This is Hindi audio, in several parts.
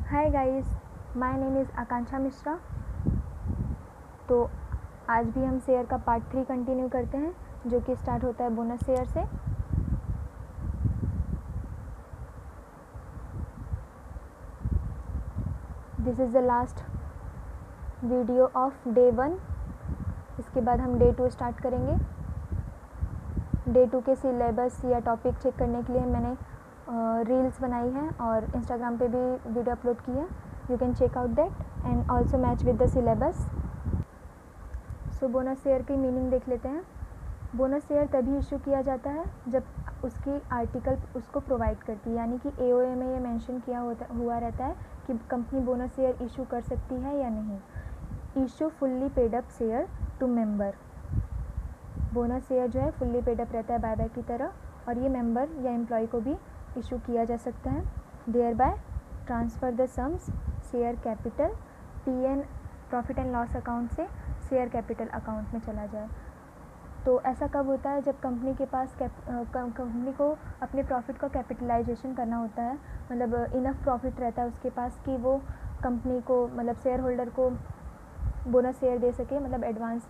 Hi guys, my name is Akanksha Mishra. तो आज भी हम शेयर का पार्ट 3 कंटिन्यू करते हैं, जो कि स्टार्ट होता है बोनस शेयर से। This is the last video of day 1। इसके बाद हम डे 2 स्टार्ट करेंगे। डे 2 के सिलेबस या टॉपिक चेक करने के लिए मैंने रील्स बनाई हैं और इंस्टाग्राम पे भी वीडियो अपलोड की है। You can check out that and also match with the syllabus. So bonus share की मीनिंग देख लेते हैं। बोनस शेयर तभी इशू किया जाता है जब उसकी आर्टिकल उसको प्रोवाइड करती है, यानी कि एओए में ये मेंशन किया हुआ रहता है कि कंपनी बोनस शेयर इशू कर सकती है या नहीं। Issue fully paid up share to member. Bonus share जो है फुल्ली पेड अप रहता है बायबैक की तरह, और ये मेंबर या एम्प्लॉय को भी इशू किया जा सकता है। Thereby transfer the sums share capital PN profit and loss account से शेयर कैपिटल अकाउंट में चला जाए। तो ऐसा कब होता है? जब कंपनी के पास कंपनी को अपने प्रॉफिट का कैपिटलाइजेशन करना होता है, मतलब इनफ प्रॉफिट रहता है उसके पास कि वो कंपनी को, मतलब शेयर होल्डर को बोनस शेयर दे सके, मतलब एडवांस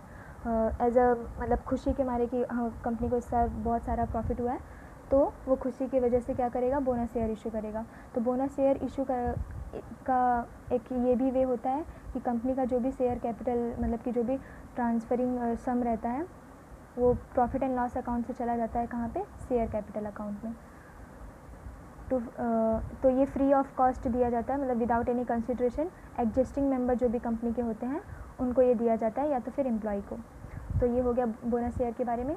एज अ मतलब खुशी के मारे कि कंपनी को इसका बहुत सारा प्रॉफिट हुआ है, तो वो खुशी की वजह से क्या करेगा, बोनस शेयर इशू करेगा। तो बोनस शेयर इशू का एक ये भी वे होता है कि कंपनी का जो भी शेयर कैपिटल, मतलब कि जो भी ट्रांसफरिंग सम रहता है, वो प्रॉफिट एंड लॉस अकाउंट से चला जाता है कहाँ पे, शेयर कैपिटल अकाउंट में। तो ये फ्री ऑफ कॉस्ट दिया जाता है, मतलब without any consideration existing member जो भी कंपनी के होते हैं उनको ये दिया जाता है, या तो फिर एम्प्लॉय को। तो ये हो गया बोनस शेयर के बारे में।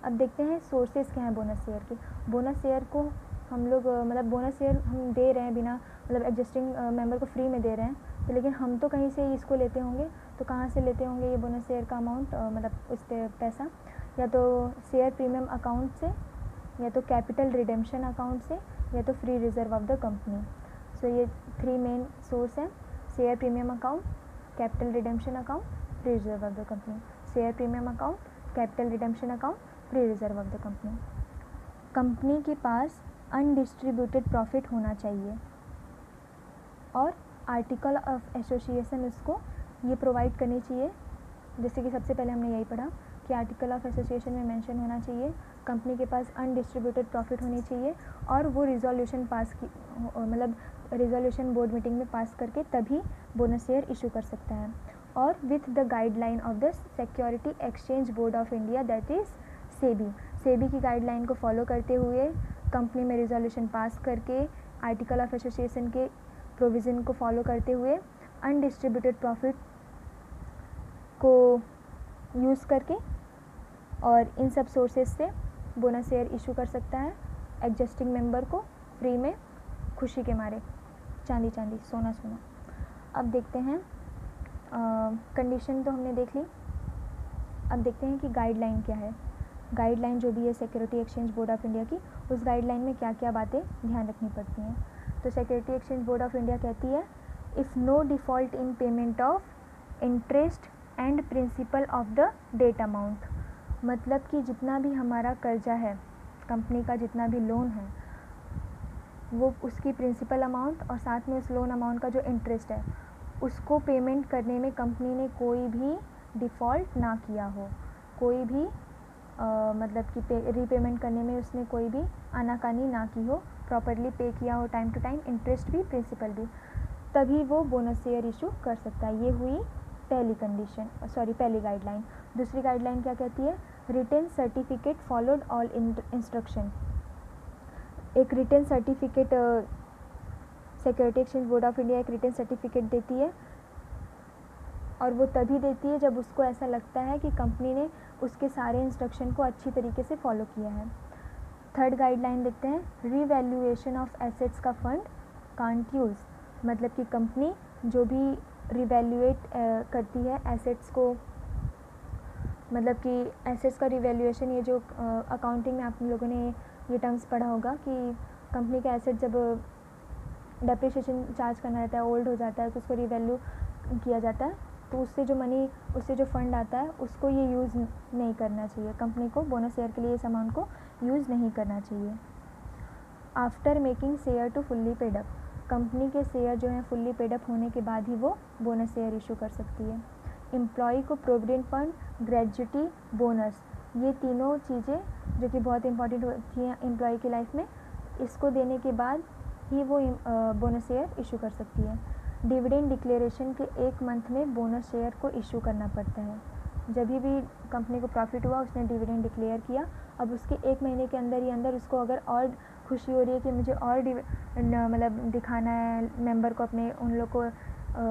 अब देखते हैं सोर्सेज क्या हैं बोनस शेयर के। बोनस शेयर को हम लोग मतलब बोनस शेयर हम दे रहे हैं बिना, मतलब एग्जिस्टिंग मेंबर को फ्री में दे रहे हैं, तो लेकिन हम तो कहीं से इसको लेते होंगे। तो कहाँ से लेते होंगे ये बोनस शेयर का अमाउंट, मतलब उस पर पैसा, या तो शेयर प्रीमियम अकाउंट से, या तो कैपिटल रिडेम्पशन अकाउंट से, या तो free reserve of the company. So ये 3 मेन सोर्स हैं: share premium account, capital redemption account, free reserve of the company. Share premium account, capital redemption account, free reserve of the company. Company के पास अनडिस्ट्रीब्यूटेड प्रॉफिट होना चाहिए, और आर्टिकल ऑफ एसोसिएशन उसको ये प्रोवाइड करनी चाहिए। जैसे कि सबसे पहले हमने यही पढ़ा कि आर्टिकल ऑफ एसोसिएशन में मेंशन होना चाहिए कंपनी के पास अनडिस्ट्रीब्यूटेड प्रॉफिट होनी चाहिए, और वो रिजोल्यूशन पास की, मतलब रिजोल्यूशन बोर्ड मीटिंग में पास करके तभी बोनस शेयर इशू कर सकता है। और with the guideline of the security exchange board of India, that is SEBI. SEBI की गाइडलाइन को फॉलो करते हुए कंपनी में रिजोल्यूशन पास करके, आर्टिकल ऑफ एसोसिएशन के प्रोविज़न को फॉलो करते हुए अनडिस्ट्रीब्यूटेड प्रॉफिट को यूज़ करके और इन सब सोर्सेज से बोनस शेयर इशू कर सकता है एग्जिस्टिंग मेंबर को फ्री में, खुशी के मारे, चांदी चांदी सोना सोना। अब देखते हैं कंडीशन तो हमने देख ली। अब देखते हैं कि गाइडलाइन क्या है। गाइडलाइन जो भी है security exchange board of India की, उस गाइडलाइन में क्या क्या बातें ध्यान रखनी पड़ती हैं। तो security exchange board of India कहती है, if no default in payment of interest and principal of the debt amount, मतलब कि जितना भी हमारा कर्जा है, कंपनी का जितना भी लोन है, वो उसकी प्रिंसिपल अमाउंट और साथ में उस लोन अमाउंट का जो इंटरेस्ट है, उसको पेमेंट करने में कंपनी ने कोई भी डिफ़ॉल्ट ना किया हो, कोई भी मतलब कि रीपेमेंट करने में उसने कोई भी आनाकानी ना की हो, प्रॉपरली पे किया हो टाइम टू टाइम, इंटरेस्ट भी प्रिंसिपल भी, तभी वो बोनस शेयर इशू कर सकता है। ये हुई पहली कंडीशन, पहली गाइडलाइन। दूसरी गाइडलाइन क्या कहती है, written certificate followed all instruction. एक written certificate security exchange board of India एक रिटन सर्टिफिकेट देती है, और वो तभी देती है जब उसको ऐसा लगता है कि कंपनी ने उसके सारे इंस्ट्रक्शन को अच्छी तरीके से फॉलो किया है। थर्ड गाइडलाइन देखते हैं, रीवैल्यूएशन ऑफ एसेट्स का फंड कांट यूज़, मतलब कि कंपनी जो भी रिवैल्यूएट करती है एसेट्स को, मतलब कि एसेट्स का रिवैल्यूएशन, ये जो अकाउंटिंग में आप लोगों ने ये टर्म्स पढ़ा होगा कि कंपनी का एसेट जब डेप्रिसिएशन चार्ज करना रहता है, ओल्ड हो जाता है, तो उसको रिवैल्यू किया जाता है, तो उससे जो मनी, उससे जो फंड आता है, उसको ये यूज़ नहीं करना चाहिए। कंपनी को बोनस शेयर के लिए इस अमाउंट को यूज़ नहीं करना चाहिए। After making share to fully paid up, company के शेयर जो हैं फुल्ली पेड अप होने के बाद ही वो बोनस शेयर इशू कर सकती है। एम्प्लॉय को प्रोविडेंट फंड, ग्रेजुटी, बोनस, ये तीनों चीज़ें जो कि बहुत इंपॉर्टेंट होती हैं एम्प्लॉय की लाइफ में, इसको देने के बाद ही वो बोनस शेयर इशू कर सकती है। डिविडेंड डिक्लेरेशन के 1 मंथ में बोनस शेयर को इशू करना पड़ता है। जब भी कंपनी को प्रॉफिट हुआ उसने डिविडेंड डिक्लेयर किया, अब उसके 1 महीने के अंदर ही अंदर उसको अगर और खुशी हो रही है कि मुझे और मतलब दिखाना है मेंबर को, अपने उन लोग को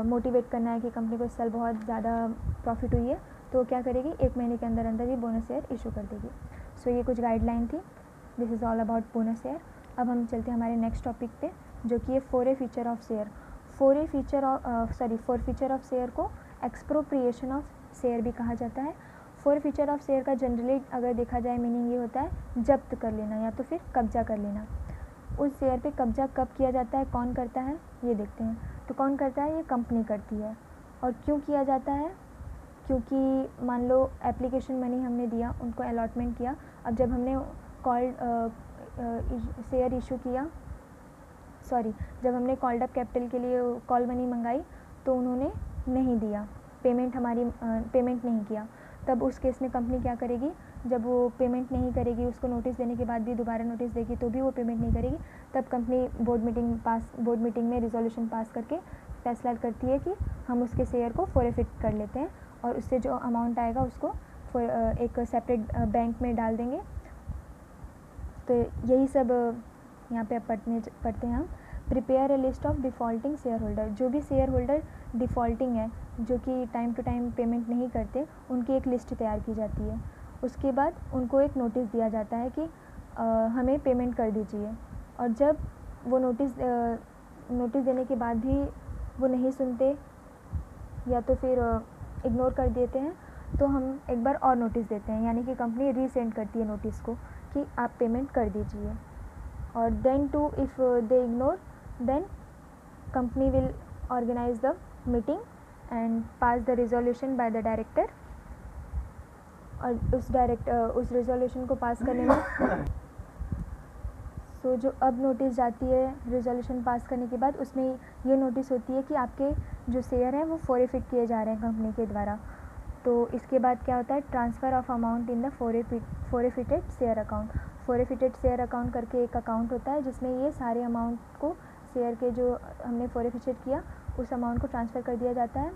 मोटिवेट करना है कि कंपनी को इस साल बहुत ज़्यादा प्रॉफिट हुई है, तो क्या करेगी 1 महीने के अंदर अंदर ही बोनस शेयर इशू कर देगी। सो ये कुछ गाइडलाइन थी। This is all about bonus share. अब हम चलते हैं हमारे नेक्स्ट टॉपिक पे, जो कि है forfeiture of share. Forfeiture of share को एक्सप्रोप्रिएशन ऑफ शेयर भी कहा जाता है। फॉरफीचर ऑफ शेयर का जनरली अगर देखा जाए मीनिंग ये होता है जब्त कर लेना या तो फिर कब्जा कर लेना। उस शेयर पे कब्जा कब किया जाता है, कौन करता है, ये देखते हैं। तो कौन करता है, ये कंपनी करती है। और क्यों किया जाता है, क्योंकि मान लो एप्लीकेशन मनी हमने दिया, उनको अलॉटमेंट किया, अब जब हमने शेयर इशू किया, जब हमने कॉल्ड अप कैपिटल के लिए कॉल मनी मंगाई तो उन्होंने नहीं दिया, पेमेंट नहीं किया, तब उस केस में कंपनी क्या करेगी, जब वो पेमेंट नहीं करेगी, उसको नोटिस देने के बाद भी दोबारा नोटिस देगी तो भी वो पेमेंट नहीं करेगी, तब कंपनी बोर्ड मीटिंग में रिजोल्यूशन पास करके फैसला करती है कि हम उसके शेयर को फॉरफिट कर लेते हैं और उससे जो अमाउंट आएगा उसको एक सेपरेट बैंक में डाल देंगे। तो यही सब यहाँ पे पढ़ते हैं हम। Prepare a list of defaulting share holder, जो भी शेयर होल्डर डिफ़ॉल्टिंग है, जो कि टाइम टू टाइम पेमेंट नहीं करते, उनकी एक लिस्ट तैयार की जाती है। उसके बाद उनको एक नोटिस दिया जाता है कि हमें पेमेंट कर दीजिए, और जब वो नोटिस देने के बाद भी वो नहीं सुनते या तो फिर इग्नोर कर देते हैं, तो हम एक बार और नोटिस देते हैं, यानी कि कंपनी रीसेंड करती है नोटिस को कि आप पेमेंट कर दीजिए। और then too if they ignore, then company will organise the meeting and pass the resolution by the director. और उस रिजोल्यूशन को पास करने में सो जो अब नोटिस जाती है रिजोल्यूशन पास करने के बाद, उसमें ये नोटिस होती है कि आपके जो शेयर हैं वो फॉरफिट किए जा रहे हैं कंपनी के द्वारा। तो इसके बाद क्या होता है, transfer of amount in the forfeited share account. Forfeited share account करके एक अकाउंट होता है जिसमें ये सारे अमाउंट को, शेयर के जो हमने फॉरफिट किया उस अमाउंट को ट्रांसफ़र कर दिया जाता है।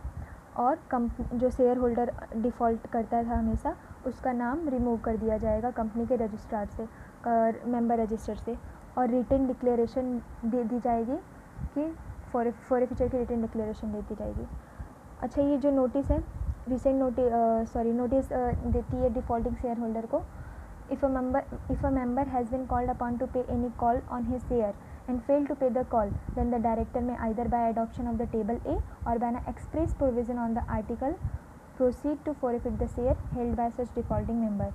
और जो शेयर होल्डर डिफ़ॉल्ट करता था हमेशा, उसका नाम रिमूव कर दिया जाएगा कंपनी के रजिस्ट्रार से, मेंबर रजिस्टर से, और रिटन डिक्लेरेशन दे दी जाएगी कि फॉरफिचर की रिटन डिक्लेरेशन दे दी जाएगी। अच्छा, ये जो नोटिस है, नोटिस देती है डिफ़ॉल्टिंग शेयर होल्डर को। If a member has been called upon to pay any call on his share and fail to pay the call, then the director may either by adoption of the table A or by an express provision on the article proceed to forfeit the share held by such defaulting member।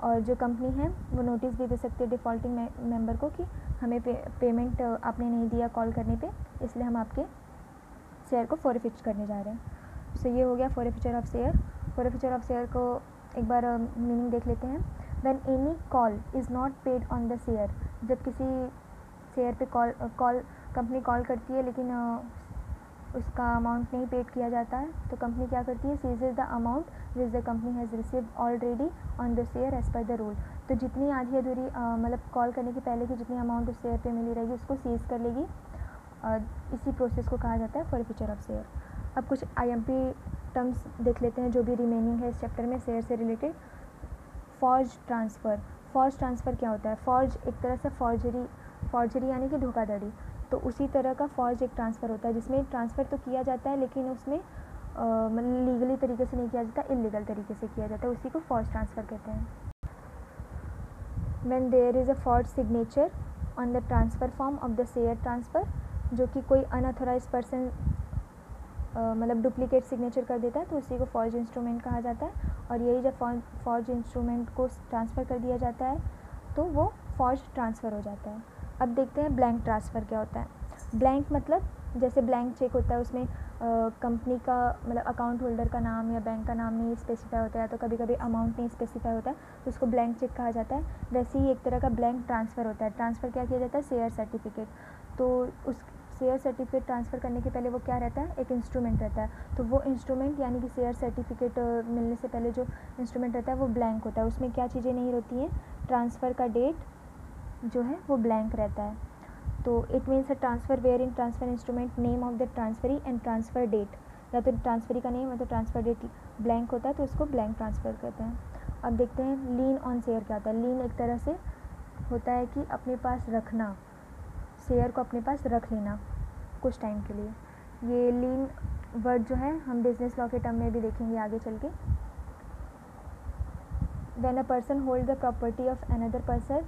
और जो कंपनी है वो नोटिस भी दे सकती है डिफ़ॉल्टिंग मेंबर को कि हमें पेमेंट आपने नहीं दिया कॉल करने पे, इसलिए हम आपके शेयर को फॉरफिट करने जा रहे हैं। सो ये हो गया forfeiture of share. Forfeiture of share को एक बार मीनिंग देख लेते हैं। When any call is not paid on the share, जब किसी शेयर पे कंपनी कॉल करती है लेकिन उसका अमाउंट नहीं पेड किया जाता है, तो कंपनी क्या करती है, seizes the amount which the company has received already on the share as per the rule. तो जितनी आधी अधूरी मतलब कॉल करने के पहले की जितनी अमाउंट उस शेयर पे मिली रहेगी उसको सीज कर लेगी। इसी प्रोसेस को कहा जाता है फॉरफिचर ऑफ शेयर। अब कुछ IMP टर्म्स देख लेते हैं जो भी रिमेनिंग है इस चैप्टर में शेयर से related. Forge transfer. Forge transfer क्या होता है, फॉर्ज एक तरह से फॉर्जरी यानी कि धोखाधड़ी, तो उसी तरह का फॉर्ज एक ट्रांसफ़र होता है जिसमें ट्रांसफ़र तो किया जाता है लेकिन उसमें मतलब लीगली तरीके से नहीं किया जाता, इलीगल तरीके से किया जाता है, उसी को फॉर्ज ट्रांसफ़र कहते हैं। When there is a forge signature on the transfer form of the share transfer, जो कि कोई अनऑथोराइज पर्सन मतलब डुप्लीकेट सिग्नेचर कर देता है तो उसी को फॉर्ज इंस्ट्रूमेंट कहा जाता है। और यही जब फॉर्ज इंस्ट्रूमेंट को ट्रांसफ़र कर दिया जाता है तो वो फॉर्ज ट्रांसफ़र हो जाता है। अब देखते हैं ब्लैंक ट्रांसफ़र क्या होता है। ब्लैंक मतलब जैसे ब्लैंक चेक होता है उसमें कंपनी का मतलब अकाउंट होल्डर का नाम या बैंक का नाम नहीं स्पेसिफाई होता है, तो कभी कभी अमाउंट नहीं स्पेसिफाई होता है, तो उसको ब्लैंक चेक कहा जाता है। वैसे ही एक तरह का ब्लैंक ट्रांसफ़र होता है। ट्रांसफ़र क्या किया जाता है? Share certificate. तो उस शेयर सर्टिफिकेट ट्रांसफ़र करने के पहले वो क्या रहता है? एक इंस्ट्रूमेंट रहता है। तो वो इंस्ट्रूमेंट यानी कि शेयर सर्टिफिकेट मिलने से पहले जो इंस्ट्रूमेंट रहता है वो ब्लैंक होता है। उसमें क्या चीज़ें नहीं होती हैं? ट्रांसफ़र का डेट जो है वो ब्लैंक रहता है। तो it means a transfer where transfer instrument name of the transferee and transfer date, या तो ट्रांसफरी का नेम या तो ट्रांसफ़र डेट ब्लैंक होता है, तो उसको ब्लैंक ट्रांसफ़र कहते हैं। अब देखते हैं लीन ऑन शेयर क्या होता है। लीन एक तरह से होता है कि अपने पास रखना, शेयर को अपने पास रख लेना कुछ टाइम के लिए। ये लीन वर्ड जो है हम बिजनेस लॉ के टर्म में भी देखेंगे आगे चल के। When a person holds the property of another person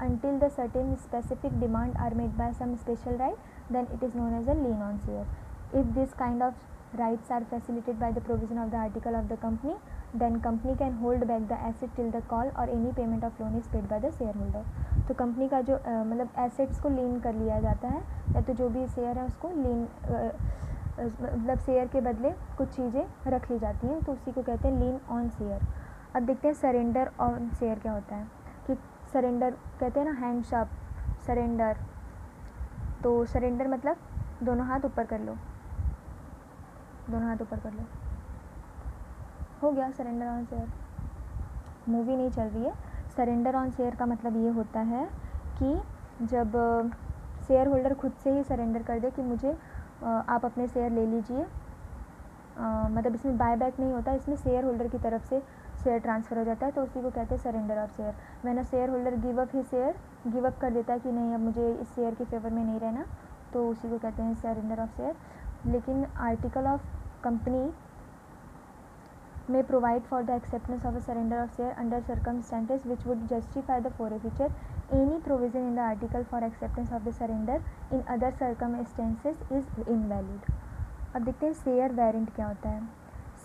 until the certain specific demand are made by some special right, then it is known as a lien on share. If this kind of rights are facilitated by the provision of the article of the company, then company can hold back the asset till the call or any payment of loan is paid by the shareholder. तो कंपनी का जो मतलब एसेट्स को लीन कर लिया जाता है, या तो जो भी शेयर है उसको लीन मतलब शेयर के बदले कुछ चीज़ें रख ली जाती हैं, तो उसी को कहते हैं लीन ऑन शेयर। अब देखते हैं सरेंडर ऑन शेयर क्या होता है। कि सरेंडर कहते हैं ना हैंड्स अप, सरेंडर। तो सरेंडर मतलब दोनों हाथ ऊपर कर लो, दोनों हाथ ऊपर कर लो, हो गया सरेंडर ऑन शेयर। मूवी नहीं चल रही है। सरेंडर ऑन शेयर का मतलब ये होता है कि जब शेयर होल्डर खुद से ही सरेंडर कर दे कि मुझे आप अपने शेयर ले लीजिए, मतलब इसमें बाय बैक नहीं होता, इसमें शेयर होल्डर की तरफ से शेयर ट्रांसफ़र हो जाता है, तो उसी को कहते हैं surrender of share. When a share holder give up his share, give up कर देता है कि नहीं अब मुझे इस शेयर के फेवर में नहीं रहना, तो उसी को कहते हैं सरेंडर ऑफ शेयर। लेकिन article of company may provide for the acceptance of a surrender of share under circumstances which would justify the forfeiture. Any provision in the article for acceptance of the surrender in other circumstances is invalid. अब देखते हैं शेयर वारंट क्या होता है।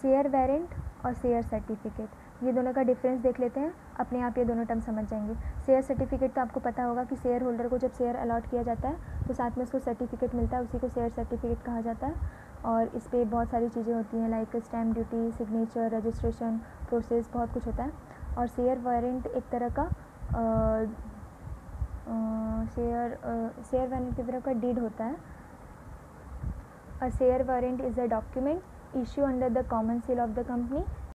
शेयर वारंट और शेयर सर्टिफिकेट, ये दोनों का डिफरेंस देख लेते हैं, अपने आप ये दोनों टर्म समझ जाएंगे। शेयर सर्टिफिकेट तो आपको पता होगा कि शेयर होल्डर को जब शेयर अलॉट किया जाता है तो साथ में उसको सर्टिफिकेट मिलता है, उसी को शेयर सर्टिफिकेट कहा जाता है। और इस पर बहुत सारी चीज़ें होती हैं like stamp duty, signature, registration process, बहुत कुछ होता है। और शेयर वारंट एक तरह का शेयर वारंट की तरह का डीड होता है। A share warrant is a document issued under the common seal of the company